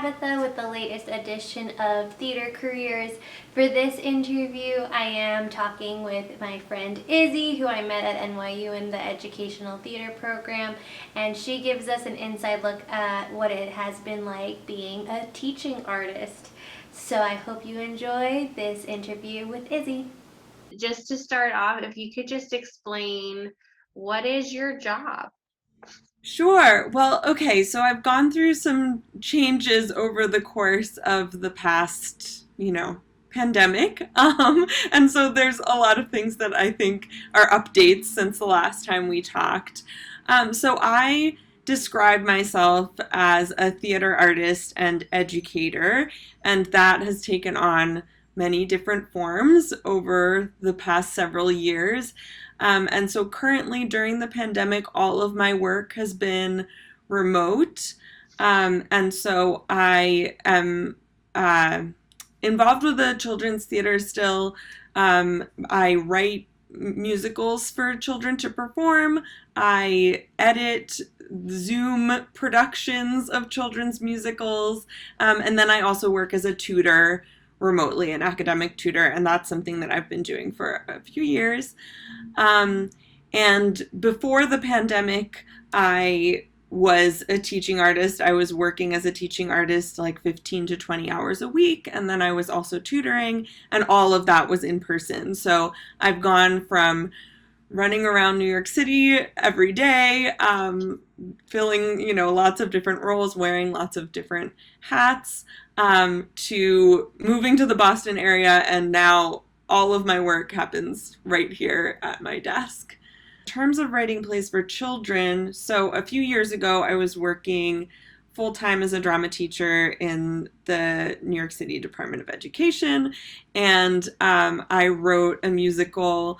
Tabitha with the latest edition of Theater Careers. For this interview, I am talking with my friend Izzy, who I met at NYU in the educational theater program, and she gives us an inside look at what it has been like being a teaching artist. So I hope you enjoy this interview with Izzy. Just to start off, if you could just explain, what is your job? Sure. Well, okay, so I've gone through some changes over the course of the past, pandemic. And so there's a lot of things that I think are updates since the last time we talked. So I describe myself as a theater artist and educator, and that has taken on many different forms over the past several years. And so currently during the pandemic, all of my work has been remote. And so I am involved with the children's theater still. I write musicals for children to perform. I edit Zoom productions of children's musicals. And then I also work as a tutor remotely, an academic tutor, and that's something that I've been doing for a few years. Um, and before the pandemic, I was a teaching artist. I was working as a teaching artist like 15 to 20 hours a week. And then I was also tutoring, and all of that was in person. So I've gone from running around New York City every day, filling, lots of different roles, wearing lots of different hats, to moving to the Boston area, and now all of my work happens right here at my desk. In terms of writing plays for children, so a few years ago, I was working full time as a drama teacher in the New York City Department of Education, and I wrote a musical.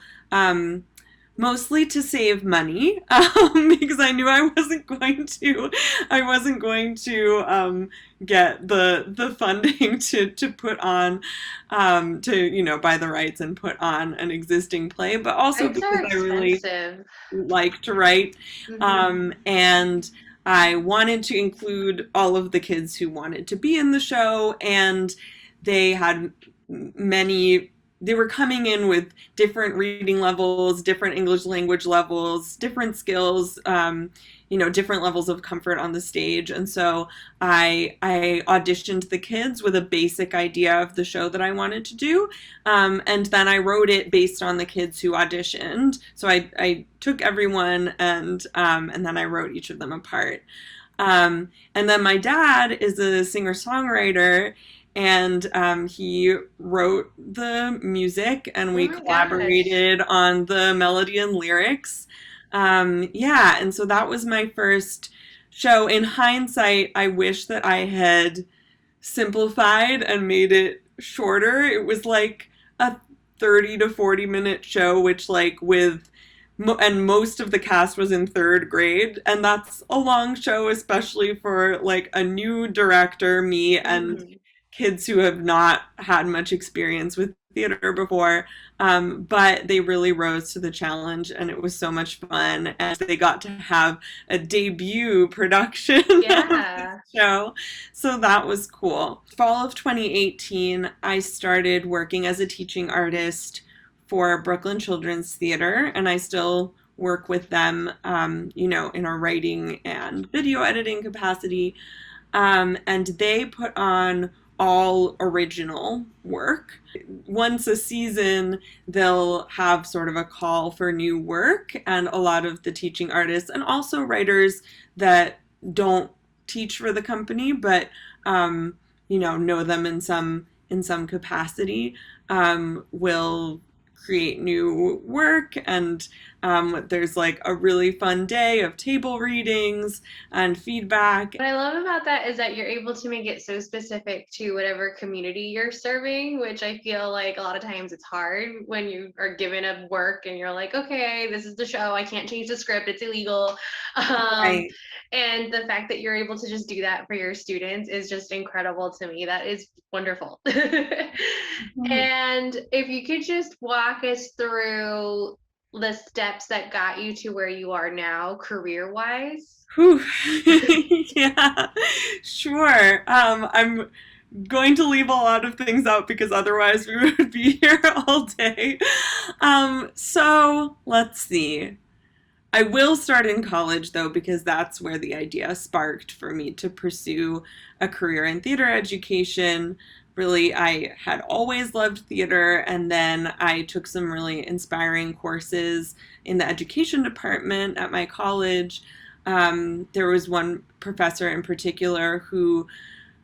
Mostly to save money, because I knew I wasn't going to get the funding to put on, to buy the rights and put on an existing play, but also Rights because are I really expensive. like to write, and I wanted to include all of the kids who wanted to be in the show, and they had many they were coming in with different reading levels, different English language levels, different skills, different levels of comfort on the stage. And so I auditioned the kids with a basic idea of the show that I wanted to do. And then I wrote it based on the kids who auditioned. So I took everyone, and then I wrote each of them apart. And then my dad is a singer-songwriter, and he wrote the music, and Oh we my gosh. collaborated on the melody and lyrics. Yeah, and so that was my first show. In hindsight, I wish that I had simplified and made it shorter. It was like a 30 to 40-minute show, which, like, and most of the cast was in third grade, and that's a long show, especially for like a new director, me, and Mhm. kids who have not had much experience with theater before. But they really rose to the challenge, and it was so much fun. And they got to have a debut production of this Yeah. show. So that was cool. Fall of 2018, I started working as a teaching artist for Brooklyn Children's Theater, and I still work with them, in a writing and video editing capacity. And they put on all original work. Once a season, they'll have sort of a call for new work, and a lot of the teaching artists and also writers that don't teach for the company, but know them in some capacity, will create new work, and there's like a really fun day of table readings and feedback. What I love about that is that you're able to make it so specific to whatever community you're serving, which I feel like a lot of times it's hard when you are given a work and you're like, okay, this is the show. I can't change the script. It's illegal. Um, Right. and the fact that you're able to just do that for your students is just incredible to me. That is wonderful. And if you could just walk us through the steps that got you to where you are now, career wise. Whew. Yeah, sure. I'm going to leave a lot of things out because otherwise we would be here all day. So let's see. I will start in college though, because that's where the idea sparked for me to pursue a career in theater education. Really, I had always loved theater, and then I took some really inspiring courses in the education department at my college. There was one professor in particular who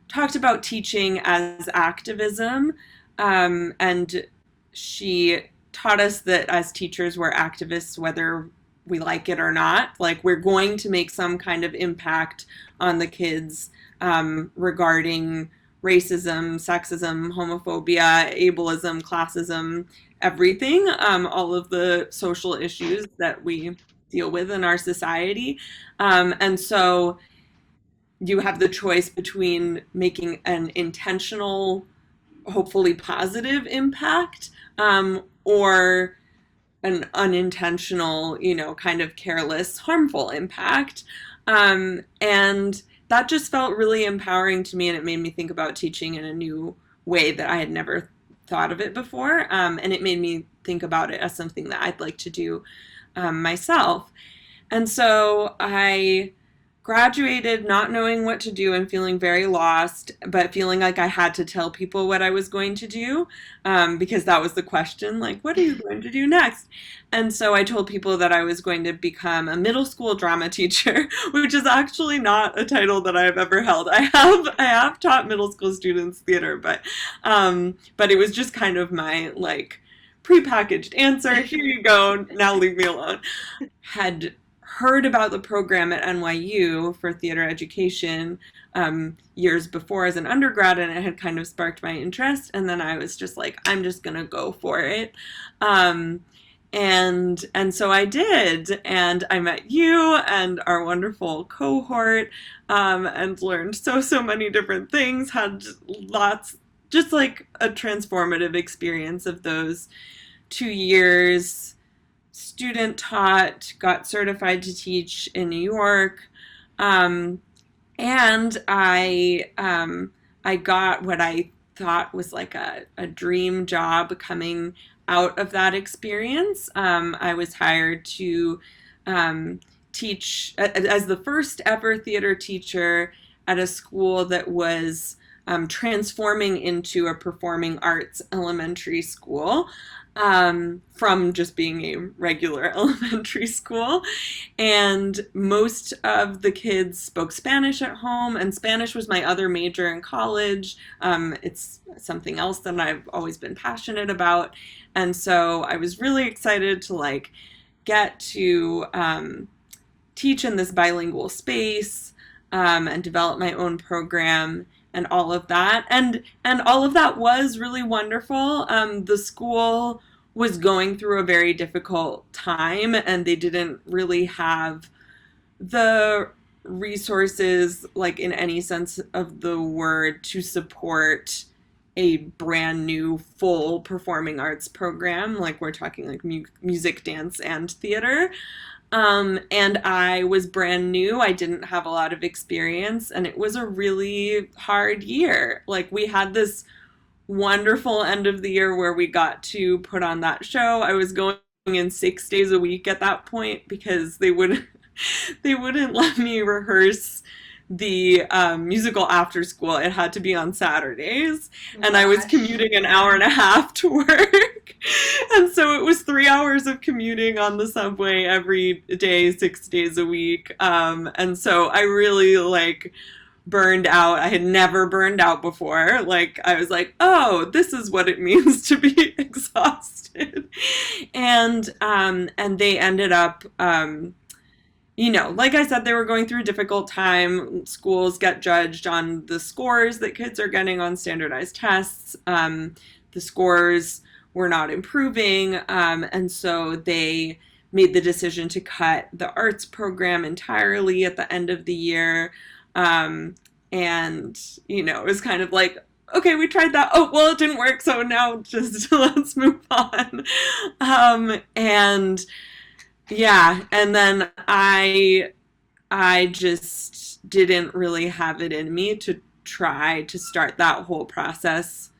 talked about teaching as activism, and she taught us that as teachers, we're activists whether we like it or not. Like, we're going to make some kind of impact on the kids regarding racism, sexism, homophobia, ableism, classism, everything, all of the social issues that we deal with in our society. And so you have the choice between making an intentional, hopefully positive impact, or an unintentional, kind of careless, harmful impact. And that just felt really empowering to me, and it made me think about teaching in a new way that I had never thought of it before. And it made me think about it as something that I'd like to do myself. And so I graduated not knowing what to do and feeling very lost, but feeling like I had to tell people what I was going to do, because that was the question, like, what are you going to do next? And so I told people that I was going to become a middle school drama teacher, which is actually not a title that I've ever held. I have taught middle school students theater, but it was just kind of my like prepackaged answer. Here you go. Now leave me alone. Had heard about the program at NYU for theater education years before as an undergrad, and it had kind of sparked my interest. And then I was just like, I'm just gonna go for it. And so I did, and I met you and our wonderful cohort, and learned so many different things. Had lots, just like a transformative experience of those 2 years. Student taught, got certified to teach in New York, um, and I got what I thought was like a dream job coming out of that experience. I was hired to teach as the first ever theater teacher at a school that was transforming into a performing arts elementary school, from just being a regular elementary school. And most of the kids spoke Spanish at home, and Spanish was my other major in college. It's something else that I've always been passionate about. And so I was really excited to like get to teach in this bilingual space, and develop my own program and all of that. And all of that was really wonderful. The school was going through a very difficult time, and they didn't really have the resources, like in any sense of the word, to support a brand new full performing arts program. Like, we're talking like music, dance, and theater. And I was brand new. I didn't have a lot of experience, and it was a really hard year. Like, we had this wonderful end of the year where we got to put on that show. I was going in 6 days a week at that point because they wouldn't let me rehearse the musical after school. It had to be on Saturdays, and I was commuting an hour and a half to work. And so it was 3 hours of commuting on the subway every day, 6 days a week. And so I really like burned out. I had never burned out before. Like, I was like, oh, this is what it means to be exhausted. And they ended up, like I said, they were going through a difficult time. Schools get judged on the scores that kids are getting on standardized tests. The scores were not improving, and so they made the decision to cut the arts program entirely at the end of the year. And, it was kind of like, okay, we tried that. Oh, well, it didn't work, so now just let's move on. And yeah, and then I I just didn't really have it in me to try to start that whole process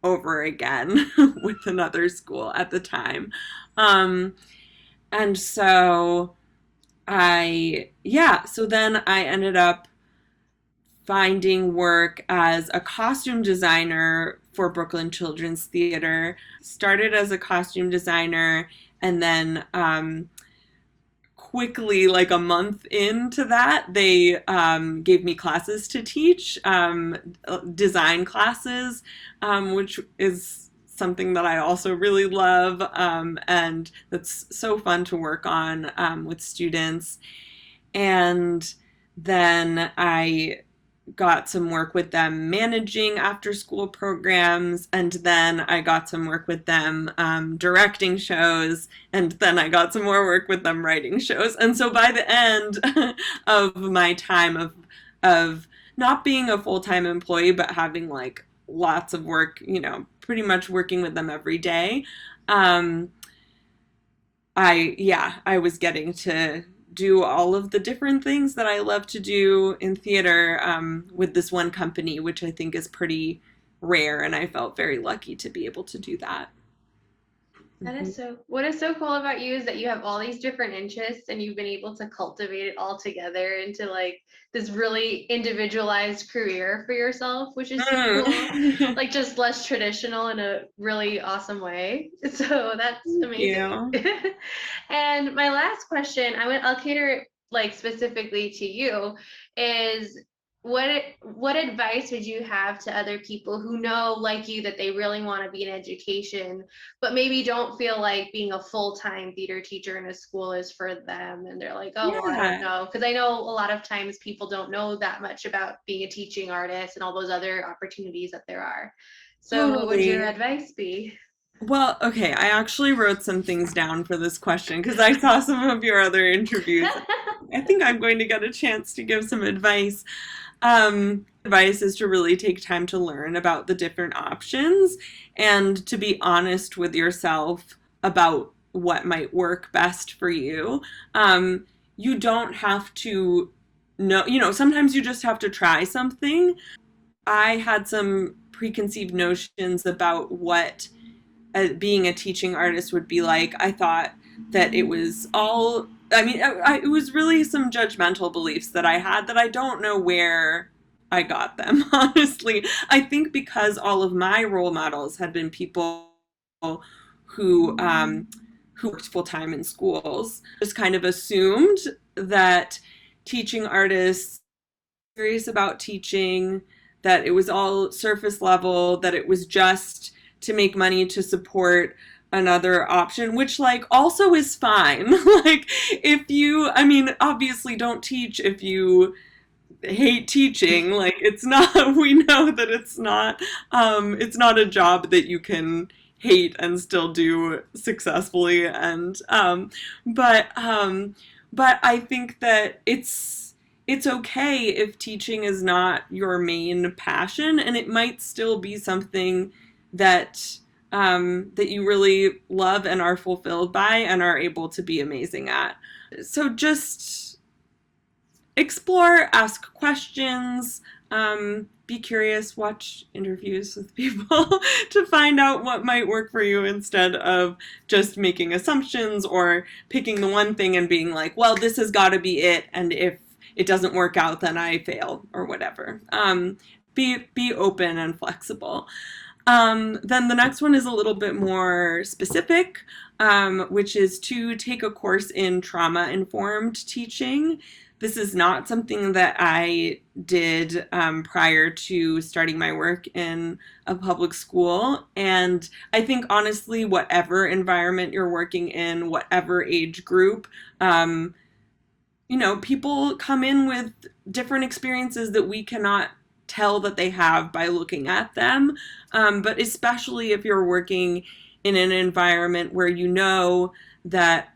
over again with another school at the time. Um, and so so then I ended up finding work as a costume designer for Brooklyn Children's Theater. Started as a costume designer and then quickly, like a month into that, they gave me classes to teach, design classes, which is something that I also really love, and that's so fun to work on with students. And then I got some work with them managing after school programs, and then I got some work with them directing shows, and then I got some more work with them writing shows. And so by the end of my time of not being a full-time employee but having like lots of work, pretty much working with them every day, um, I was getting to do all of the different things that I love to do in theater with this one company, which I think is pretty rare, and I felt very lucky to be able to do that. That Mm-hmm. is what is so cool about you is that you have all these different interests and you've been able to cultivate it all together into like this really individualized career for yourself, which is so cool. Mm. Like just less traditional in a really awesome way. So that's Thank amazing. you. And my last question, I'll cater it like specifically to you, is what advice would you have to other people who know like you that they really want to be in education but maybe don't feel like being a full-time theater teacher in a school is for them and they're like, oh well, I don't Yeah, know, because I know a lot of times people don't know that much about being a teaching artist and all those other opportunities that there are. So what would your totally. advice be? Well, okay, I actually wrote some things down for this question because I saw some of your other interviews. I think I'm going to get a chance to give some advice. Advice is to really take time to learn about the different options and to be honest with yourself about what might work best for you. You don't have to know, sometimes you just have to try something. I had some preconceived notions about what being a teaching artist would be like. I thought that it was all, I mean, it was really some judgmental beliefs that I had that I don't know where I got them, honestly. I think because all of my role models had been people who, who worked full time in schools, just kind of assumed that teaching artists serious about teaching, that it was all surface level, that it was just to make money to support another option, which like also is fine. Like if you, I mean, obviously don't teach if you hate teaching. Like it's not, we know that it's not a job that you can hate and still do successfully. And but I think that it's okay if teaching is not your main passion, and it might still be something that that you really love and are fulfilled by and are able to be amazing at. So just explore, ask questions, be curious, watch interviews with people to find out what might work for you instead of just making assumptions or picking the one thing and being like, well, this has got to be it, and if it doesn't work out, then I fail or whatever. Be open and flexible. Then the next one is a little bit more specific, which is to take a course in trauma informed teaching. This is not something that I did prior to starting my work in a public school. And I think, honestly, whatever environment you're working in, whatever age group, people come in with different experiences that we cannot tell that they have by looking at them. But especially if you're working in an environment where you know that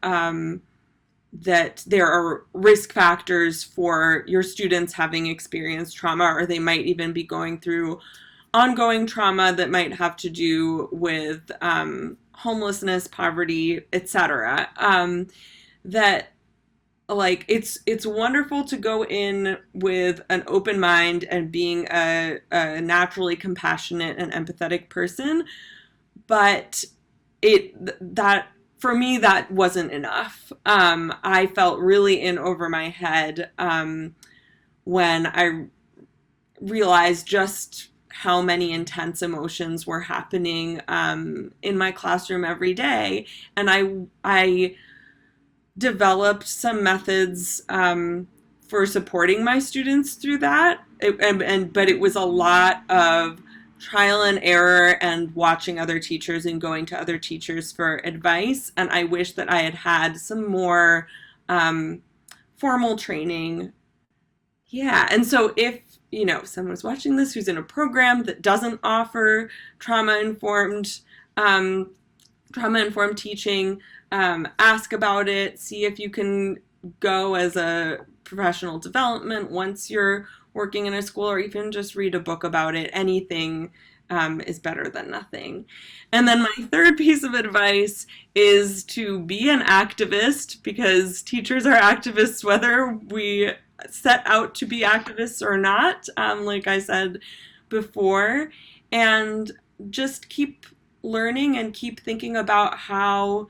there are risk factors for your students having experienced trauma, or they might even be going through ongoing trauma that might have to do with homelessness, poverty, etc. That like it's wonderful to go in with an open mind and being a naturally compassionate and empathetic person, but it that for me that wasn't enough. I felt really in over my head when I realized just how many intense emotions were happening in my classroom every day, and I developed some methods for supporting my students through that. But it was a lot of trial and error and watching other teachers and going to other teachers for advice. And I wish that I had had some more formal training. Yeah. And so if, someone's watching this who's in a program that doesn't offer trauma informed um, trauma informed teaching, ask about it, see if you can go as a professional development once you're working in a school, or even just read a book about it. Anything is better than nothing. And then my third piece of advice is to be an activist, because teachers are activists whether we set out to be activists or not, like I said before. And just keep learning and keep thinking about how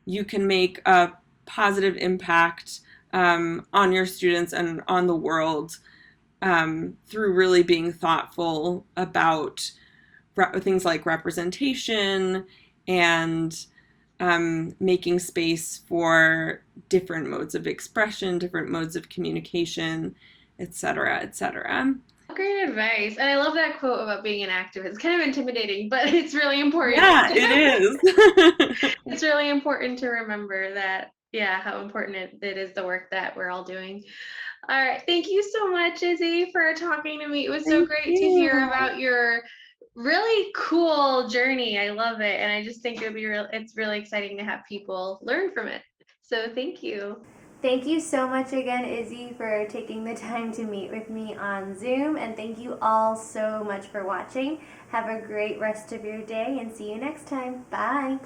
you can make a positive impact on your students and on the world through really being thoughtful about things like representation and making space for different modes of expression, different modes of communication, etc., etc. Great advice. And I love that quote about being an activist. It's kind of intimidating, but it's really important. Yeah, it is. It's really important to remember that, yeah, how important it is, the work that we're all doing. All right. Thank you so much, Izzy, for talking to me. It was so great to hear about your really cool journey. I love it. And I just think it's really exciting to have people learn from it. So thank you. Thank you so much again, Izzy, for taking the time to meet with me on Zoom. And thank you all so much for watching. Have a great rest of your day and see you next time. Bye.